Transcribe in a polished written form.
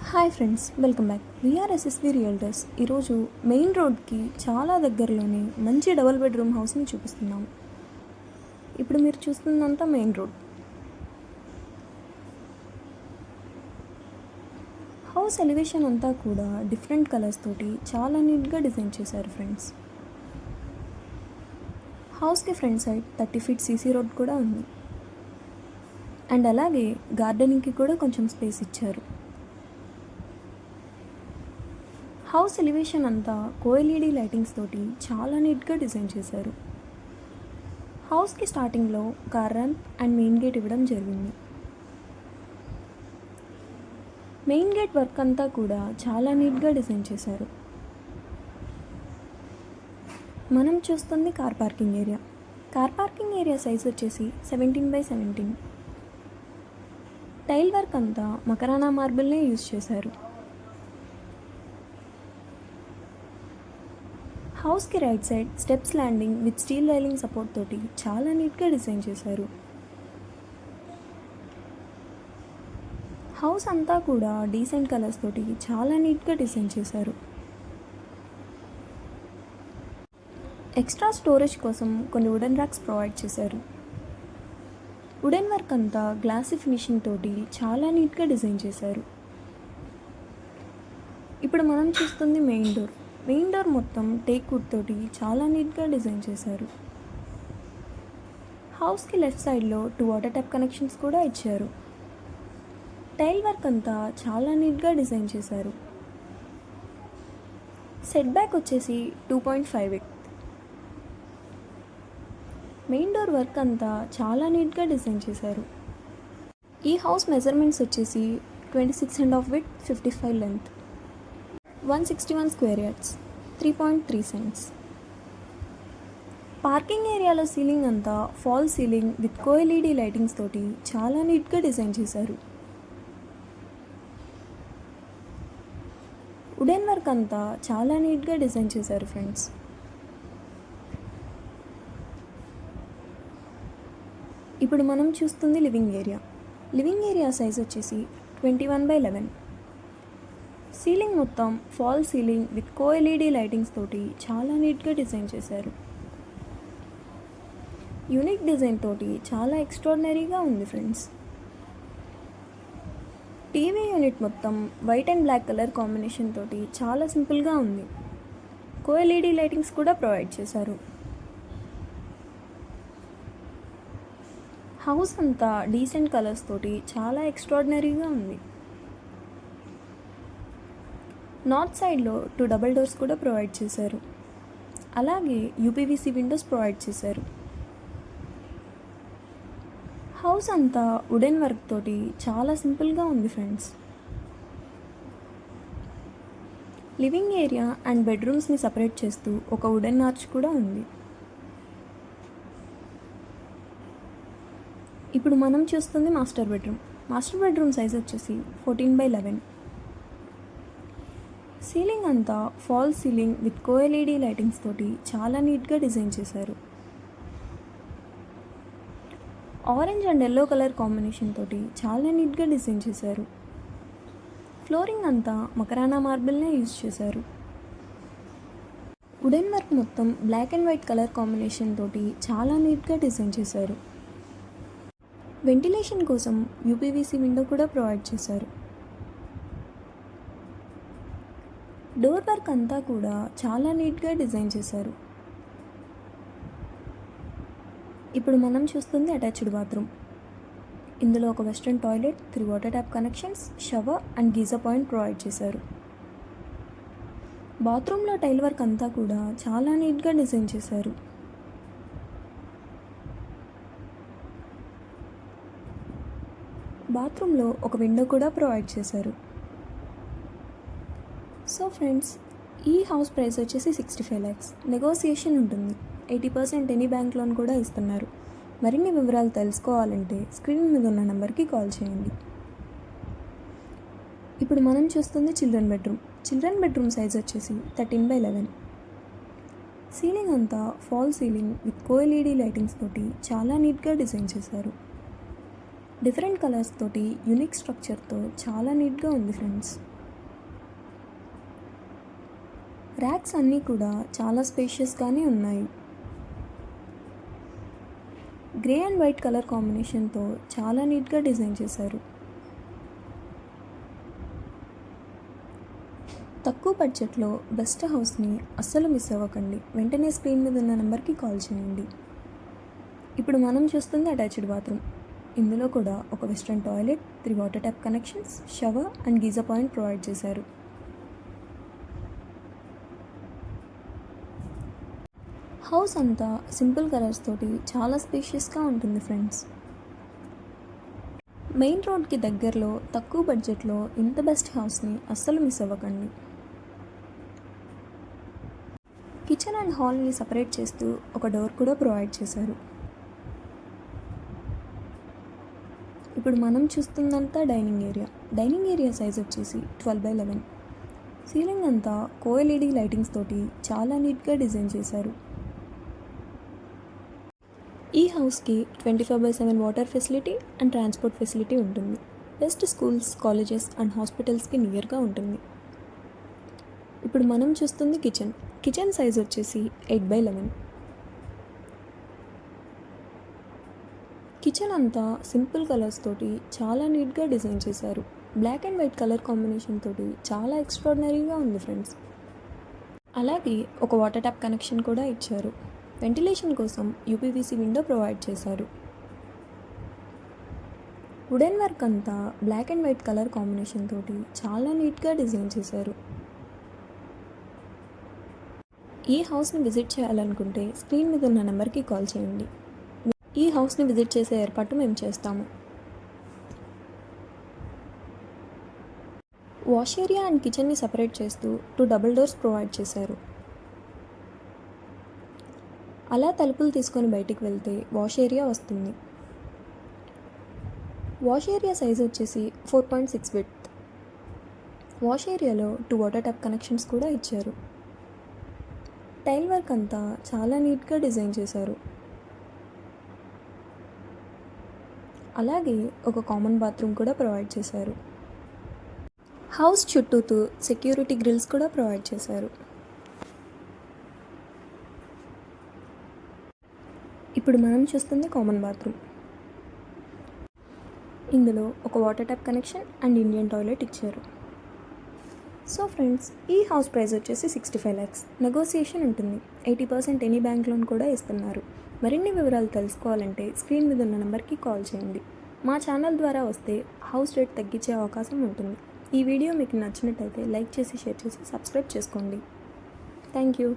Hi friends, welcome back. VR SSV realtors. ఈరోజు main రోడ్కి చాలా దగ్గరలోనే మంచి డబుల్ బెడ్రూమ్ హౌస్ని చూపిస్తున్నాము. ఇప్పుడు మీరు చూస్తుందంతా మెయిన్ రోడ్. హౌస్ ఎలివేషన్ అంతా కూడా డిఫరెంట్ కలర్స్ తోటి చాలా నీట్గా డిజైన్ చేశారు ఫ్రెండ్స్. హౌస్కి front side 30 feet CC road కూడా ఉంది. అండ్ అలాగే గార్డెనింగ్కి కూడా కొంచెం స్పేస్ ఇచ్చారు. హౌస్ ఎలివేషన్ అంతా కోఎల్ఈడి లైటింగ్స్ తోటి చాలా నీట్గా డిజైన్ చేశారు. హౌస్కి స్టార్టింగ్లో car ramp and main gate ఇవ్వడం జరిగింది. మెయిన్ గేట్ వర్క్ అంతా కూడా చాలా నీట్గా డిజైన్ చేశారు. మనం చూస్తుంది car parking area. Car parking area size వచ్చేసి 17x17. టైల్ వర్క్ అంతా మకరానా మార్బుల్నే యూజ్ చేశారు. హౌస్కి right side steps landing with steel railing support తోటి చాలా నీట్గా డిజైన్ చేశారు. హౌస్ అంతా కూడా డీసెంట్ కలర్స్ తోటి చాలా నీట్గా డిజైన్ చేశారు. ఎక్స్ట్రా స్టోరేజ్ కోసం కొన్ని వుడెన్ ర్యాక్స్ ప్రొవైడ్ చేశారు. వుడెన్ వర్క్ అంతా గ్లాసీ ఫినిషింగ్ తోటి చాలా నీట్గా డిజైన్ చేశారు. ఇప్పుడు మనం చూస్తుంది మెయిన్ డోర్. మెయిన్ డోర్ మొత్తం టేక్ వుడ్ తోటి చాలా నీట్గా డిజైన్ చేశారు. హౌస్కి లెఫ్ట్ సైడ్లో 2 వాటర్ ట్యాప్ కనెక్షన్స్ కూడా ఇచ్చారు. టైల్ వర్క్ అంతా చాలా నీట్గా డిజైన్ చేశారు. సెట్ బ్యాక్ వచ్చేసి 2.5 మెయిన్ డోర్ వర్క్ అంతా చాలా నీట్గా డిజైన్ చేశారు. ఈ హౌస్ మెజర్మెంట్స్ వచ్చేసి 26.5 width, 55 length, 161 square yards, 3.3 cents. Parking ఏరియాలో సీలింగ్ అంతా fall ceiling with cove LED lightings తోటి చాలా నీట్గా డిజైన్ చేశారు. వుడెన్ వర్క్ అంతా చాలా నీట్గా డిజైన్ చేశారు ఫ్రెండ్స్. ఇప్పుడు మనం చూస్తుంది living area. Living area size వచ్చేసి 21x11. సీలింగ్ మొత్తం fall ceiling with cove LED lightings తోటి చాలా నీట్గా డిజైన్ చేశారు. యూనిక్ డిజైన్ తోటి చాలా ఎక్స్ట్రాడినరీగా ఉంది ఫ్రెండ్స్. టీవీ యూనిట్ మొత్తం white and black colour combination తోటి చాలా సింపుల్గా ఉంది. కోఎల్ఈడి లైటింగ్స్ కూడా ప్రొవైడ్ చేశారు. హౌస్ అంతా డీసెంట్ కలర్స్ తోటి చాలా ఎక్స్ట్రాడినరీగా ఉంది. నార్త్ సైడ్లో 2 డబుల్ డోర్స్ కూడా ప్రొవైడ్ చేశారు. అలాగే యూపీవీసీ విండోస్ ప్రొవైడ్ చేశారు. హౌస్ అంతా వుడెన్ వర్క్ తోటి చాలా సింపుల్గా ఉంది ఫ్రెండ్స్. లివింగ్ ఏరియా అండ్ బెడ్రూమ్స్ని సపరేట్ చేస్తూ ఒక వుడెన్ ఆర్చ్ కూడా ఉంది. ఇప్పుడు మనం చూస్తుంది master bedroom. Master bedroom size వచ్చేసి 14x11. సీలింగ్ అంతా fall ceiling with cove LED lightings తోటి చాలా నీట్గా డిజైన్ చేశారు. Orange and yellow colour combination తోటి చాలా నీట్గా డిజైన్ చేశారు. ఫ్లోరింగ్ అంతా మకరానా మార్బుల్నే యూజ్ చేశారు. వుడెన్ వర్క్ మొత్తం black and white colour combination తోటి చాలా నీట్గా డిజైన్ చేశారు. వెంటిలేషన్ కోసం యూపీవీసీ విండో కూడా ప్రొవైడ్ చేశారు. డోర్ వర్క్ అంతా కూడా చాలా నీట్గా డిజైన్ చేశారు. ఇప్పుడు మనం చూస్తుంది అటాచ్డ్ బాత్రూమ్. ఇందులో ఒక western toilet, 3 water tap connections, shower and geyser point provide చేశారు. బాత్రూంలో టైల్ వర్క్ అంతా కూడా చాలా నీట్గా డిజైన్ చేశారు. బాత్రూంలో ఒక విండో కూడా ప్రొవైడ్ చేశారు. సో ఫ్రెండ్స్, ఈ హౌస్ ప్రైస్ వచ్చేసి 65 lakhs. నెగోసియేషన్ ఉంటుంది. 80% ఎనీ బ్యాంక్ లోన్ కూడా ఇస్తున్నారు. మరిన్ని వివరాలు తెలుసుకోవాలంటే స్క్రీన్ మీద ఉన్న నెంబర్కి కాల్ చేయండి. ఇప్పుడు మనం చూస్తుంది children bedroom. Children bedroom size వచ్చేసి 13x11. సీలింగ్ అంతా fall ceiling with cove LED lightings తోటి చాలా నీట్గా డిజైన్ చేశారు. డిఫరెంట్ కలర్స్ తోటి యూనిక్ స్ట్రక్చర్తో చాలా నీట్గా ఉంది ఫ్రెండ్స్. ర్యాక్స్ అన్నీ కూడా చాలా స్పేషియస్గానే ఉన్నాయి. గ్రే అండ్ వైట్ కలర్ కాంబినేషన్తో చాలా నీట్గా డిజైన్ చేశారు. తక్కువ బడ్జెట్లో బెస్ట్ హౌస్ని అస్సలు మిస్ అవ్వకండి. వెంటనే స్క్రీన్ మీద ఉన్న నెంబర్కి కాల్ చేయండి. ఇప్పుడు మనం చూస్తుంది అటాచ్డ్ బాత్రూమ్. ఇందులో కూడా ఒక western toilet, 3 water tap connections, shower and geyser point provide చేశారు. హౌస్ అంతా సింపుల్ కలర్స్ తోటి చాలా స్పేషియస్గా ఉంటుంది ఫ్రెండ్స్. మెయిన్ రోడ్కి దగ్గరలో తక్కువ బడ్జెట్లో ఇంత బెస్ట్ హౌస్ని అస్సలు మిస్ అవ్వకండి. కిచెన్ అండ్ హాల్ని సపరేట్ చేస్తూ ఒక డోర్ కూడా ప్రొవైడ్ చేశారు. ఇప్పుడు మనం చూస్తుందంతా dining area. Dining area size వచ్చేసి 12x11. సీలింగ్ అంతా కోఎల్ఈడి లైటింగ్స్ తోటి చాలా నీట్గా డిజైన్ చేశారు. ఈ హౌస్కి 24/7 water facility and transport facility ఉంటుంది. బెస్ట్ స్కూల్స్, కాలేజెస్ అండ్ హాస్పిటల్స్కి నియర్గా ఉంటుంది. ఇప్పుడు మనం చూస్తుంది కిచెన్. కిచెన్ సైజ్ వచ్చేసి 8x11. కిచెన్ అంతా సింపుల్ కలర్స్ తోటి చాలా నీట్గా డిజైన్ చేశారు. Black and white colour combination తోటి చాలా ఎక్స్ట్రాడినరీగా ఉంది ఫ్రెండ్స్. అలాగే ఒక వాటర్ ట్యాప్ కనెక్షన్ కూడా ఇచ్చారు. వెంటిలేషన్ కోసం యూపీవీసీ విండో ప్రొవైడ్ చేశారు. వుడెన్ వర్క్ అంతా black and white colour combination తోటి చాలా నీట్గా డిజైన్ చేశారు. ఈ హౌస్ని విజిట్ చేయాలనుకుంటే స్క్రీన్ మీద ఉన్న నెంబర్కి కాల్ చేయండి. ఈ హౌస్ని విజిట్ చేసే ఏర్పాటు మేము చేస్తాము. వాష్ ఏరియా అండ్ కిచెన్ని సపరేట్ చేస్తూ 2 డబుల్ డోర్స్ ప్రొవైడ్ చేశారు. అలా తలుపులు తీసుకొని బయటికి వెళ్తే వాష్ ఏరియా వస్తుంది. వాష్ ఏరియా సైజ్ వచ్చేసి 4.6 విడ్త్. వాష్ ఏరియాలో 2 వాటర్ ట్యాప్ కనెక్షన్స్ కూడా ఇచ్చారు. టైల్ వర్క్ అంతా చాలా నీట్గా డిజైన్ చేశారు. అలాగే ఒక కామన్ బాత్రూమ్ కూడా ప్రొవైడ్ చేశారు. హౌస్ చుట్టూతో సెక్యూరిటీ గ్రిల్స్ కూడా ప్రొవైడ్ చేశారు. ఇప్పుడు మనం చూస్తుంది కామన్ బాత్రూమ్. ఇందులో ఒక water tap connection and Indian toilet ఇచ్చారు. సో ఫ్రెండ్స్, ఈ హౌస్ ప్రైస్ వచ్చేసి 65 lakhs. నెగోసియేషన్ ఉంటుంది. 80% ఎనీ బ్యాంక్ లోన్ కూడా ఇస్తున్నారు. మరిన్ని వివరాలు తెలుసుకోవాలంటే స్క్రీన్ మీద ఉన్న నెంబర్కి కాల్ చేయండి. మా ఛానల్ ద్వారా వస్తే హౌస్ రేట్ తగ్గించే అవకాశం ఉంటుంది. ఈ వీడియో మీకు నచ్చినట్టయితే లైక్ చేసి, షేర్ చేసి, సబ్స్క్రైబ్ చేసుకోండి. Thank you.